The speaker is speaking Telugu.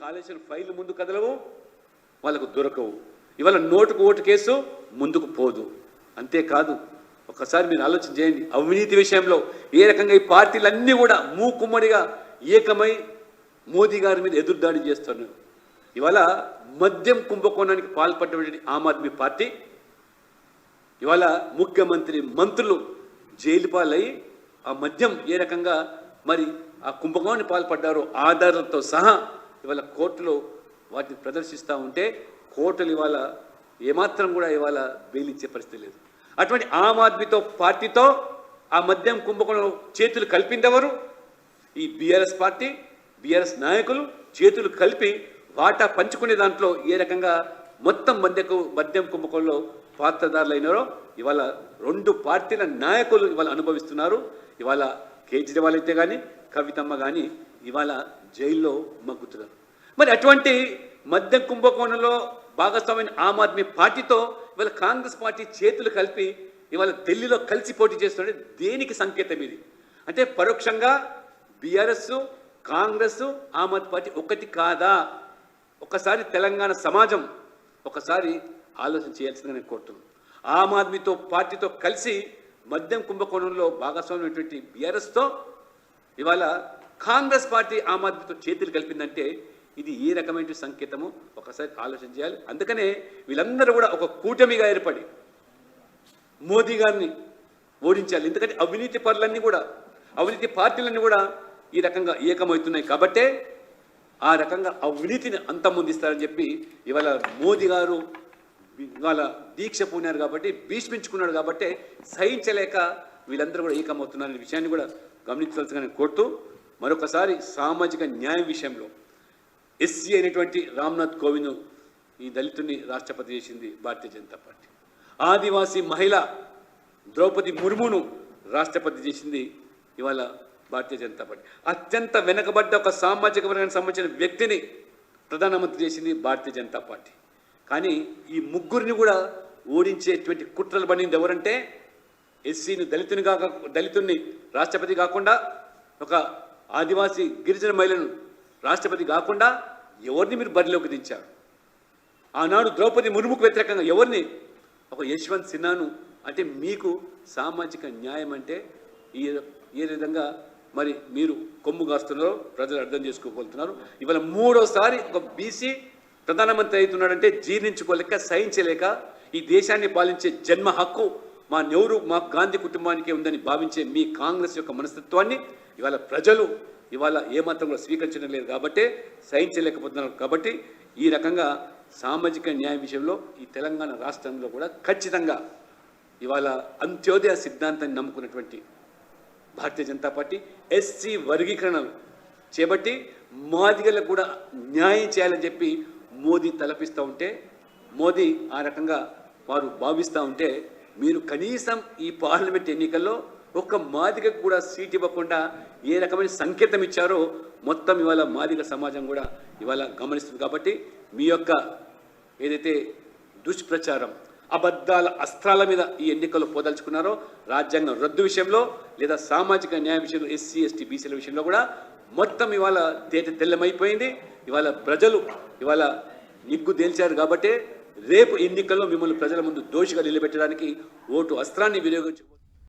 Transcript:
కాళేశ్వరం ఫైల్ ముందు కదలవు, వాళ్ళకు దొరకవు. ఇవాళ నోటుకు ఓటు కేసు ముందుకు పోదు. అంతేకాదు, ఒకసారి మీరు ఆలోచన చేయండి, అవినీతి విషయంలో ఏ రకంగా ఈ పార్టీలన్నీ కూడా మూకుమ్మడిగా ఏకమై మోదీ గారి మీద ఎదురుదాడి చేస్తున్నారు. ఇవాళ మద్యం కుంభకోణానికి పాల్పడినటువంటి ఆమ్ ఆద్మీ పార్టీ ఇవాళ ముఖ్యమంత్రి మంత్రులు జైలు పాలై ఆ మద్యం ఏ రకంగా మరి ఆ కుంభకోణానికి పాల్పడ్డారో ఆధారాలతో సహా ఇవాళ కోర్టులో వాటిని ప్రదర్శిస్తూ ఉంటే కోర్టులు ఇవాళ ఏమాత్రం కూడా ఇవాళ బెయిల్ ఇచ్చే పరిస్థితి లేదు. అటువంటి ఆమ్ ఆద్మీతో పార్టీతో ఆ మద్యం కుంభకోణంలో చేతులు కలిపిందెవరు? ఈ బీఆర్ఎస్ పార్టీ, బీఆర్ఎస్ నాయకులు చేతులు కలిపి వాటా పంచుకునే దాంట్లో ఏ రకంగా మొత్తం మద్యం కుంభకోణంలో పాత్రదారులు అయినారో ఇవాళ రెండు పార్టీల నాయకులు ఇవాళ అనుభవిస్తున్నారు. ఇవాళ కేజ్రీవాల్ అయితే కానీ కవితమ్మ కానీ ఇవాళ జైల్లో మగ్గుతున్నారు. మరి అటువంటి మద్యం కుంభకోణంలో భాగస్వామైన ఆమ్ ఆద్మీ పార్టీతో ఇవాళ కాంగ్రెస్ పార్టీ చేతులు కలిపి ఇవాళ ఢిల్లీలో కలిసి పోటీ చేస్తుంటే దేనికి సంకేతం ఇది? అంటే పరోక్షంగా బీఆర్ఎస్, కాంగ్రెస్, ఆమ్ ఆద్మీ పార్టీ ఒకటి కాదా? ఒకసారి తెలంగాణ సమాజం ఒకసారి ఆలోచన చేయాల్సిందని నేను కోరుతున్నాను. ఆమ్ ఆద్మీతో పార్టీతో కలిసి మద్యం కుంభకోణంలో భాగస్వామ్యమైనటువంటి బీఆర్ఎస్తో ఇవాళ కాంగ్రెస్ పార్టీ ఆమ్ ఆద్మీతో చేతులు కలిపిందంటే ఇది ఏ రకమైన సంకేతము ఒకసారి ఆలోచన చేయాలి. అందుకనే వీళ్ళందరూ కూడా ఒక కూటమిగా ఏర్పడి మోదీ గారిని ఓడించాలి. ఎందుకంటే అవినీతి పరులన్నీ కూడా, అవినీతి పార్టీలన్నీ కూడా ఈ రకంగా ఏకమవుతున్నాయి కాబట్టే ఆ రకంగా అవినీతిని అంతమొందిస్తారని చెప్పి ఇవాళ మోదీ గారు ఇవాళ దీక్ష పూనారు కాబట్టి, భీష్మించుకున్నాడు కాబట్టి సహించలేక వీళ్ళందరూ కూడా ఏకమవుతున్నారనే విషయాన్ని కూడా గమనించాల్సిందిగా కోరుతూ మరొకసారి సామాజిక న్యాయం విషయంలో ఎస్సీ అయినటువంటి రామ్నాథ్ కోవింద్ ఈ దళితుని రాష్ట్రపతి చేసింది భారతీయ జనతా పార్టీ. ఆదివాసీ మహిళ ద్రౌపది ముర్మును రాష్ట్రపతి చేసింది ఇవాళ భారతీయ జనతా పార్టీ. అత్యంత వెనకబడ్డ ఒక సామాజిక వర్గానికి సంబంధించిన వ్యక్తిని ప్రధానమంత్రి చేసింది భారతీయ జనతా పార్టీ. కానీ ఈ ముగ్గురిని కూడా ఓడించేటువంటి కుట్రలు పడింది ఎవరంటే ఎస్సీని దళితుని రాష్ట్రపతి కాకుండా, ఒక ఆదివాసీ గిరిజన మహిళను రాష్ట్రపతి కాకుండా ఎవరిని మీరు బరిలోకి దించారు? ఆనాడు ద్రౌపది ముర్ముకు వ్యతిరేకంగా ఎవరిని? ఒక యశ్వంత్ సిన్హాను. అంటే మీకు సామాజిక న్యాయం అంటే ఏ విధంగా మరి మీరు కొమ్ము కాస్తున్నారో ప్రజలు అర్థం చేసుకోగలుగుతున్నారు. ఇవాళ మూడోసారి ఒక బీసీ ప్రధానమంత్రి అవుతున్నాడంటే జీర్ణించుకోలేక, సహించలేక ఈ దేశాన్ని పాలించే జన్మ హక్కు మా నెహ్రూ, మా గాంధీ కుటుంబానికే ఉందని భావించే మీ కాంగ్రెస్ యొక్క మనస్తత్వాన్ని ఇవాళ ప్రజలు ఇవాళ ఏమాత్రం కూడా స్వీకరించడం లేదు కాబట్టి సహించలేకపోతున్నారు. కాబట్టి ఈ రకంగా సామాజిక న్యాయం విషయంలో ఈ తెలంగాణ రాష్ట్రంలో కూడా ఖచ్చితంగా ఇవాళ అంత్యోదయ సిద్ధాంతాన్ని నమ్ముకున్నటువంటి భారతీయ జనతా పార్టీ ఎస్సీ వర్గీకరణలు చేపట్టి మాదిగలకు కూడా న్యాయం చేయాలని చెప్పి మోదీ తలపిస్తూ ఉంటే, మోదీ ఆ రకంగా వారు భావిస్తూ ఉంటే మీరు కనీసం ఈ పార్లమెంట్ ఎన్నికల్లో ఒక్క మాదిగకు కూడా సీట్ ఇవ్వకుండా ఏ రకమైన సంకేతం ఇచ్చారో మొత్తం ఇవాళ మాదిగ సమాజం కూడా ఇవాళ గమనిస్తుంది. కాబట్టి మీ యొక్క ఏదైతే దుష్ప్రచారం, అబద్ధాల అస్త్రాల మీద ఈ ఎన్నికల్లో పోదలుచుకున్నారో రాజ్యాంగం రద్దు విషయంలో లేదా సామాజిక న్యాయ విషయంలో ఎస్సీ ఎస్టీ బీసీల విషయంలో కూడా మొత్తం ఇవాళ తెల్లమైపోయింది. ఇవాళ ప్రజలు ఇవాళ నిగ్గు తేల్చారు కాబట్టి రేపు ఎన్నికల్లో మిమ్మల్ని ప్రజల ముందు దోషిగా నిలబెట్టడానికి ఓటు అస్త్రాన్ని వినియోగించు